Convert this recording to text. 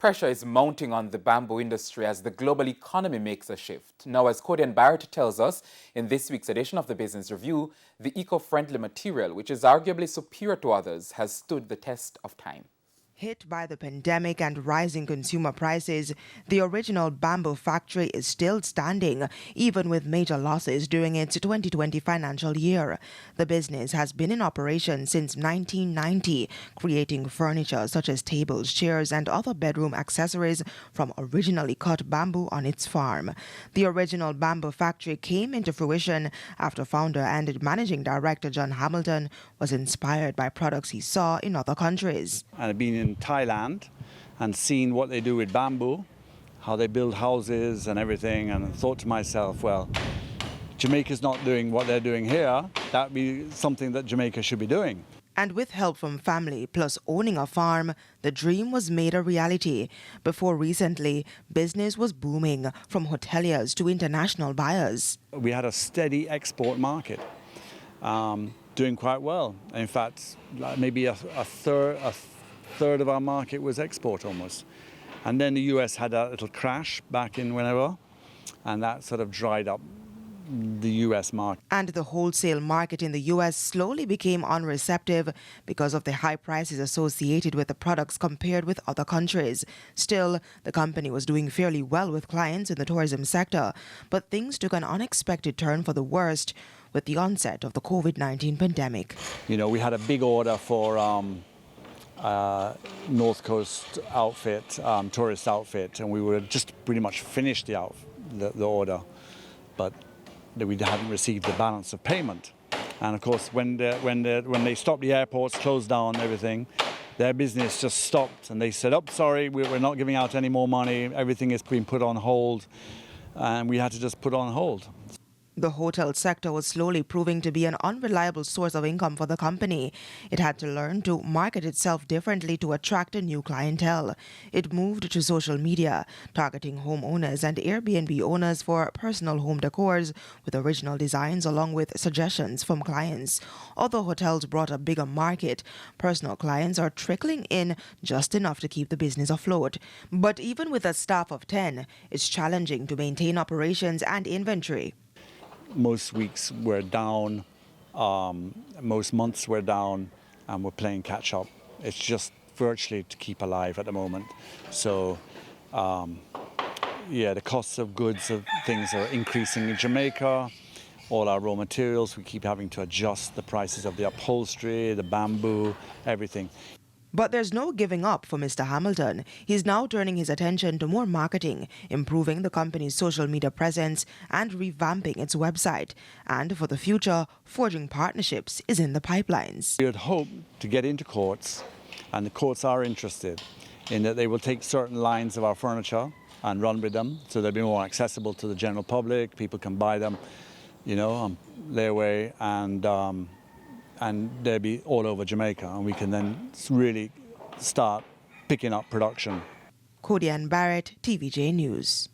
Pressure is mounting on the bamboo industry as the global economy makes a shift. Now, as Codie-Ann Barrett tells us in this week's edition of the Business Review, the eco-friendly material, which is arguably superior to others, has stood the test of time. Hit by the pandemic and rising consumer prices, the original bamboo factory is still standing, even with major losses during its 2020 financial year. The business has been in operation since 1990, creating furniture such as tables, chairs, and other bedroom accessories from originally cut bamboo on its farm. The original bamboo factory came into fruition after founder and managing director John Hamilton was inspired by products he saw in other countries. And I've been in Thailand and seen what they do with bamboo, how they build houses and everything, and thought to myself, well, Jamaica's not doing what they're doing here. That would be something that Jamaica should be doing. And with help from family plus owning a farm, the dream was made a reality. Before recently, business was booming, from hoteliers to international buyers. We had a steady export market, doing quite well. In fact, maybe a third of our market was export almost. And then the US had a little crash back in whenever, and that sort of dried up the US market. And the wholesale market in the US slowly became unreceptive because of the high prices associated with the products compared with other countries. Still, the company was doing fairly well with clients in the tourism sector, but things took an unexpected turn for the worst with the onset of the COVID-19 pandemic. You know, we had a big order for North Coast outfit, tourist outfit, and we were just pretty much finished the order, but we hadn't received the balance of payment. And of course, when they stopped the airports, closed down everything, their business just stopped, and they said, "Oh, sorry, we're not giving out any more money. Everything is being put on hold," and we had to just put on hold. The hotel sector was slowly proving to be an unreliable source of income for the company. It had to learn to market itself differently to attract a new clientele. It moved to social media, targeting homeowners and Airbnb owners for personal home decors with original designs along with suggestions from clients. Although hotels brought a bigger market, personal clients are trickling in just enough to keep the business afloat. But even with a staff of 10, it's challenging to maintain operations and inventory. Most weeks we're down, most months we're down, and we're playing catch up. It's just virtually to keep alive at the moment. So, the costs of goods of things are increasing in Jamaica. All our raw materials, we keep having to adjust the prices of the upholstery, the bamboo, everything. But there's no giving up for Mr. Hamilton. He's now turning his attention to more marketing, improving the company's social media presence, and revamping its website. And for the future, forging partnerships is in the pipelines. We would hope to get into courts, and the courts are interested in that they will take certain lines of our furniture and run with them, so they'll be more accessible to the general public. People can buy them, layaway, and they'll be all over Jamaica, and we can then really start picking up production. Codie-Ann Barrett, TVJ News.